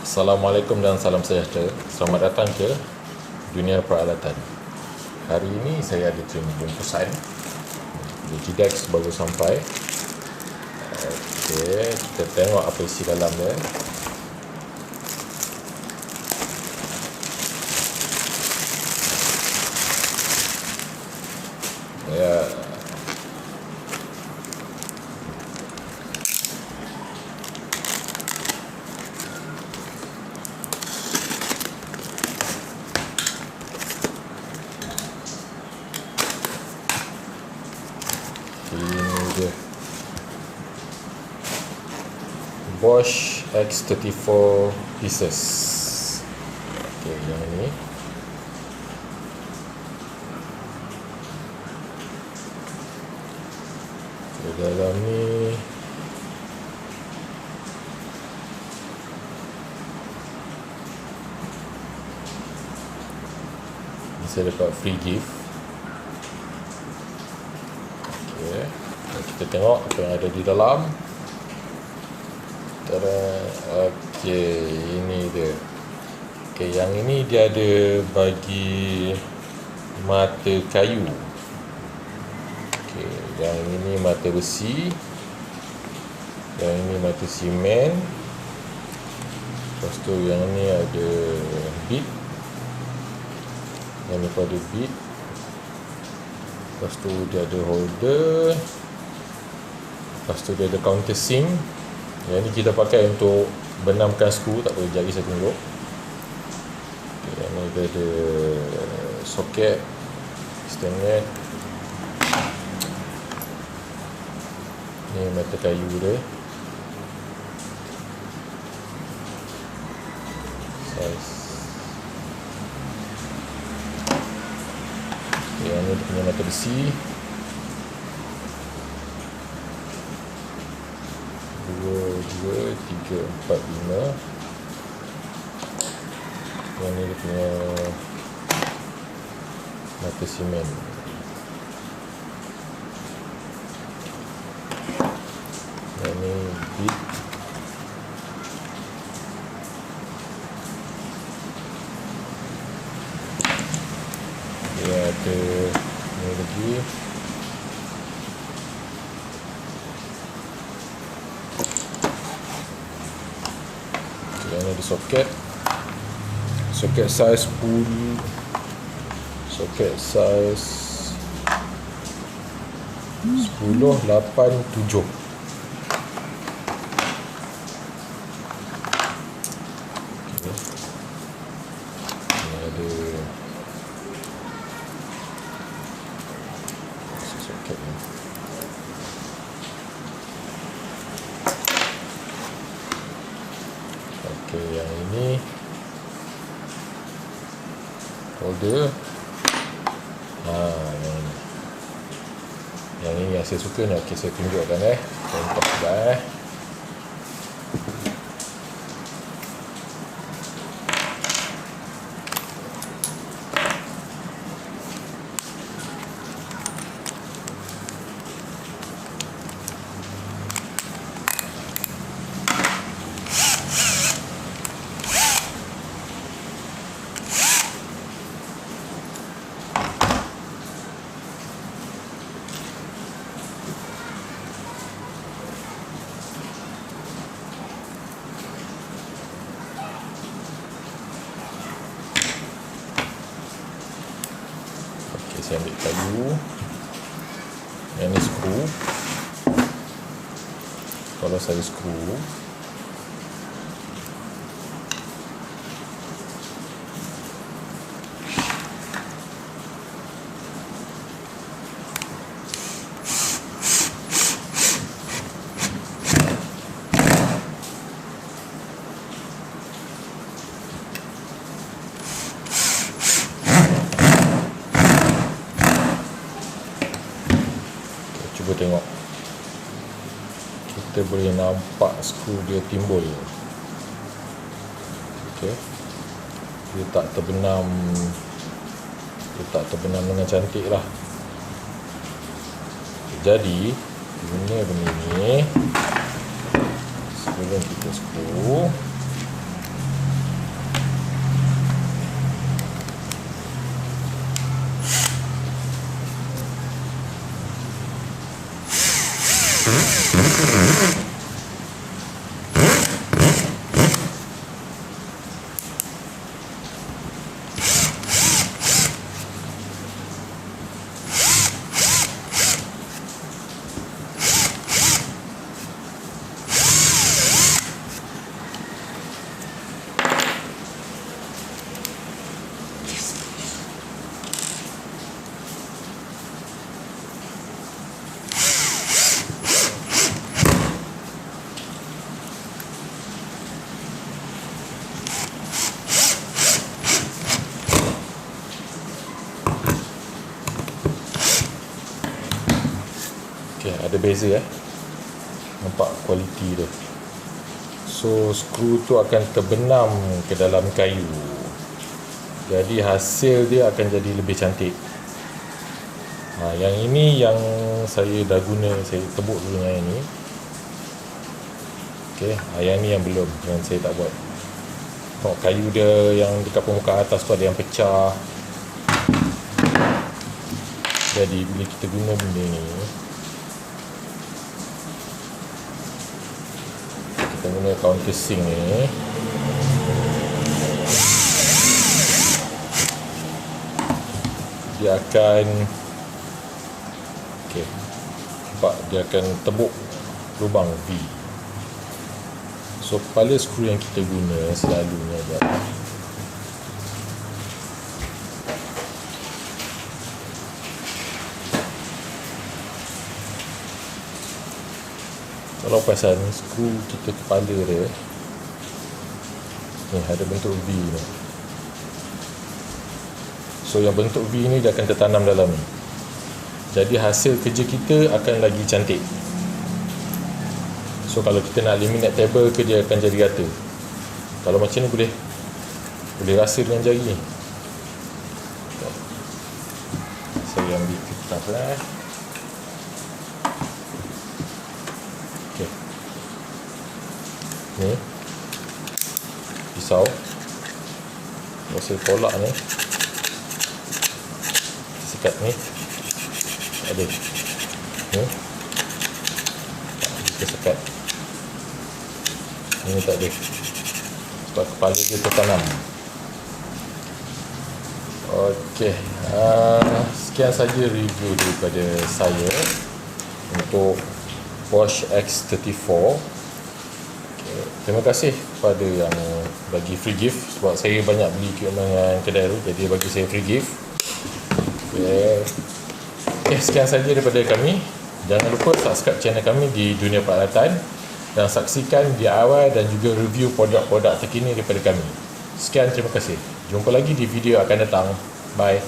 Assalamualaikum dan salam sejahtera. Selamat datang ke Dunia Peralatan. Hari ini saya ada terima bungkusan Digidex baru sampai. Okey, kita tengok apa isi dalam dia. Ya. Ini dia BOSCH X34 pieces. Okey, yang ini di dalam ni saya dapat free gift. Okay. Kita tengok apa yang ada di dalam. Okey, ini dia. Okey, yang ini dia ada bagi mata kayu. Okey, yang ini mata besi. Yang ini mata simen. Lepas tu yang ni ada bit. Yang ni pun ada bit. Lepas tu dia ada holder. Lepas tu dia ada counter sink. Yang ni kita pakai untuk benamkan skru, tak boleh jari saya tunjuk. Okay, yang ni dia ada soket standard. Ni mata kayu dia. Size. Okay, yang ni dia punya mata besi. 2, 3, 4, 5. Yang ni dia punya mata simen. Yang ni bit. Dia ada ni lagi. Yang ni ada soket. Soket size 10. Soket size 10, 8, 7. Okay. Ini ada soket ni. Okey, yang ini holder. Yang ini yang saya suka ni. Okey, saya tunjukkan contoh sudah saya ambil kayu. Yang ni skru. Kalau saya skru, cuba tengok, kita boleh nampak skru dia timbul. Okey, dia tak terbenam dengan cantik lah. Jadi guna benda ni sebelum kita skru, ada beza nampak kualiti dia. So skru tu akan terbenam ke dalam kayu, jadi hasil dia akan jadi lebih cantik. Yang ini yang saya dah guna, saya tebuk dulu dengan yang ni. Yang ni yang belum, yang saya tak buat. Kayu dia yang dekat permukaan atas tu ada yang pecah. Jadi bila kita guna benda ni, kita guna countersink ni, dia akan nampak, dia akan tebuk lubang V. So kepala skru yang kita guna selalunya adalah kalau pasal skru kita kepala dia ni ada bentuk V ni. So yang bentuk V ni dia akan tertanam dalam ni, jadi hasil kerja kita akan lagi cantik. So kalau kita nak laminate table ke, dia akan jadi rata. Kalau macam ni boleh rasa dengan jari ni. Saya ambil kertas lah. Ni pisau, saya tolak ni, sekat ni ada ni, kita sekat ini, tak ada sebab kepala dia tertanam. Okey, sekian saja review daripada saya untuk BOSCH X34. Terima kasih kepada yang bagi free gift, sebab saya banyak beli equipment dengan kedai tu, jadi bagi saya free gift. Sekian saja daripada kami. Jangan lupa subscribe channel kami di Dunia Peralatan dan saksikan DIY dan juga review produk-produk terkini daripada kami. Sekian, terima kasih. Jumpa lagi di video akan datang. Bye.